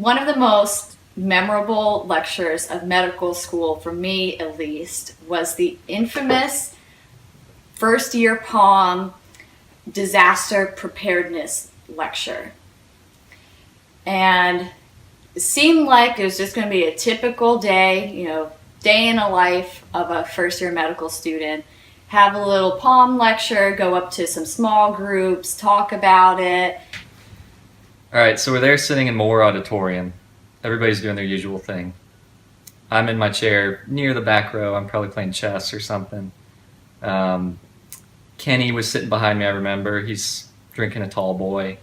One of the most memorable lectures of medical school, for me at least, was the infamous first year POM Disaster Preparedness lecture. And it seemed like it was just going to be a typical day, day in the life of a first year medical student. Have a little POM lecture, go up to some small groups, talk about it. All right, so we're there sitting in Moore Auditorium. Everybody's doing their usual thing. I'm in my chair near the back row. I'm probably playing chess or something. Kenny was sitting behind me, I remember. He's drinking a tall boy.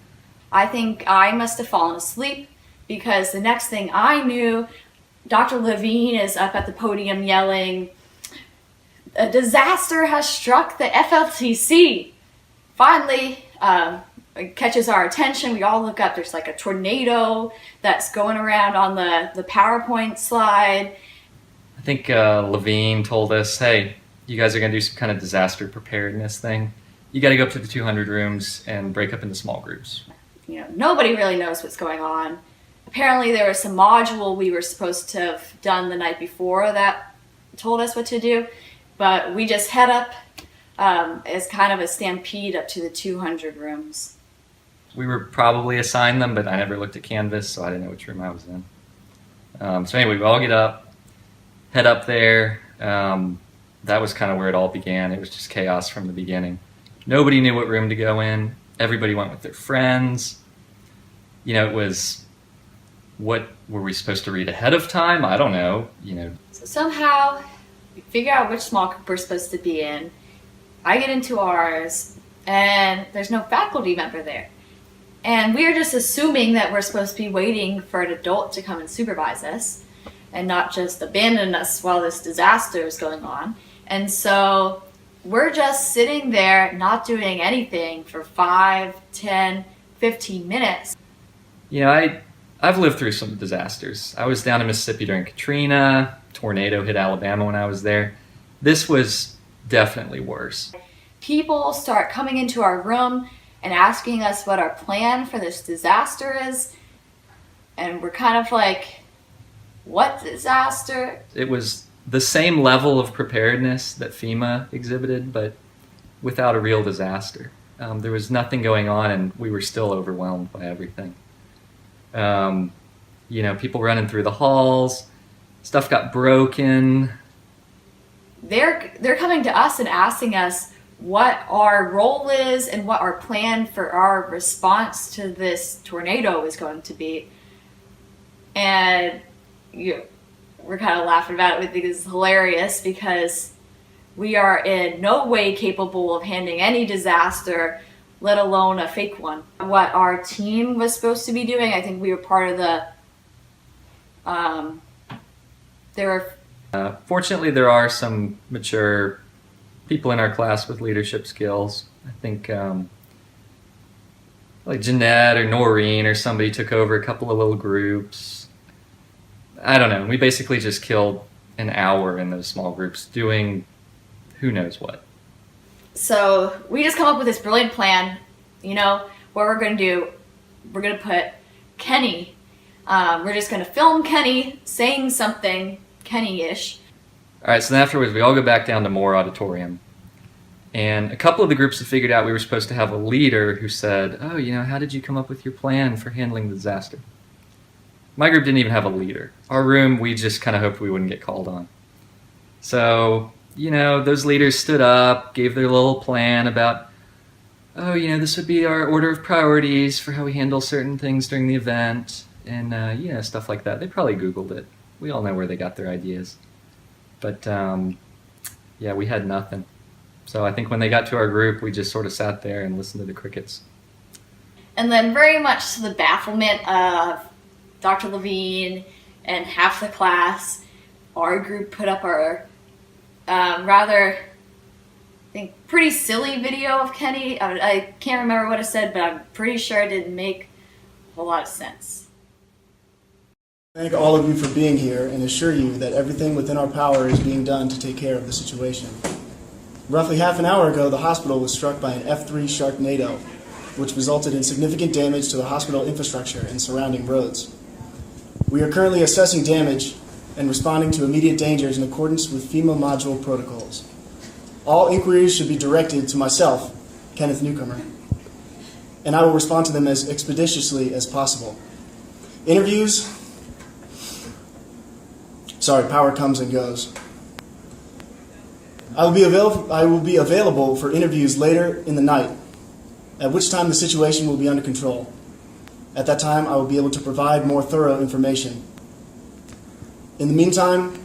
I think I must have fallen asleep because the next thing I knew, Dr. Levine is up at the podium yelling, "A disaster has struck the FLTC." Finally, it catches our attention. We all look up. There's like a tornado that's going around on the PowerPoint slide. I think Levine told us, hey, you guys are going to do some kind of disaster preparedness thing. You got to go up to the 200 rooms and break up into small groups. Nobody really knows what's going on. Apparently there was some module we were supposed to have done the night before that told us what to do, but we just head up as kind of a stampede up to the 200 rooms. We were probably assigned them, but I never looked at Canvas, so I didn't know which room I was in. So anyway, we all get up, head up there. That was kind of where it all began. It was just chaos from the beginning. Nobody knew what room to go in. Everybody went with their friends. It was, what were we supposed to read ahead of time? I don't know. So somehow we figure out which small group we're supposed to be in. I get into ours, and there's no faculty member there. And we're just assuming that we're supposed to be waiting for an adult to come and supervise us and not just abandon us while this disaster is going on. And so we're just sitting there not doing anything for 5, 10, 15 minutes. I've lived through some disasters. I was down in Mississippi during Katrina. Tornado hit Alabama when I was there. This was definitely worse. People start coming into our room and asking us what our plan for this disaster is. And we're kind of like, what disaster? It was the same level of preparedness that FEMA exhibited, but without a real disaster. There was nothing going on, and we were still overwhelmed by everything. People running through the halls, stuff got broken. They're coming to us and asking us what our role is and what our plan for our response to this tornado is going to be. And we're kind of laughing about it. We think it's hilarious because we are in no way capable of handling any disaster, let alone a fake one. What our team was supposed to be doing, I think we were part of the, fortunately, there are some mature people in our class with leadership skills. I think like Jeanette or Noreen or somebody took over a couple of little groups. I don't know. We basically just killed an hour in those small groups doing who knows what. So we just come up with this brilliant plan. What we're going to do, we're going to put Kenny, we're just going to film Kenny saying something Kenny-ish. All right, so then afterwards we all go back down to Moore Auditorium. And a couple of the groups have figured out we were supposed to have a leader who said, oh, how did you come up with your plan for handling the disaster? My group didn't even have a leader. Our room, we just kind of hoped we wouldn't get called on. So, those leaders stood up, gave their little plan about, oh, this would be our order of priorities for how we handle certain things during the event, and, stuff like that. They probably Googled it. We all know where they got their ideas. But, we had nothing. So I think when they got to our group, we just sort of sat there and listened to the crickets. And then very much to the bafflement of Dr. Levine and half the class, our group put up our rather, I think, pretty silly video of Kenny. I can't remember what it said, but I'm pretty sure it didn't make a whole lot of sense. Thank all of you for being here and assure you that everything within our power is being done to take care of the situation. Roughly half an hour ago, the hospital was struck by an F3 Sharknado, which resulted in significant damage to the hospital infrastructure and surrounding roads. We are currently assessing damage and responding to immediate dangers in accordance with FEMA module protocols. All inquiries should be directed to myself, Kenneth Newcomer, and I will respond to them as expeditiously as possible. Interviews, power comes and goes. I will be available for interviews later in the night, at which time the situation will be under control. At that time, I will be able to provide more thorough information. In the meantime,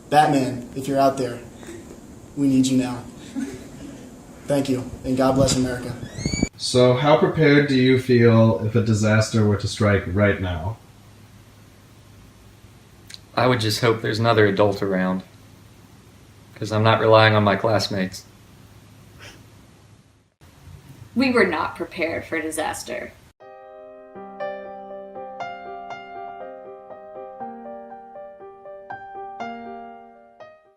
Batman, if you're out there, we need you now. Thank you, and God bless America. So, how prepared do you feel if a disaster were to strike right now? I would just hope there's another adult around, because I'm not relying on my classmates. We were not prepared for disaster.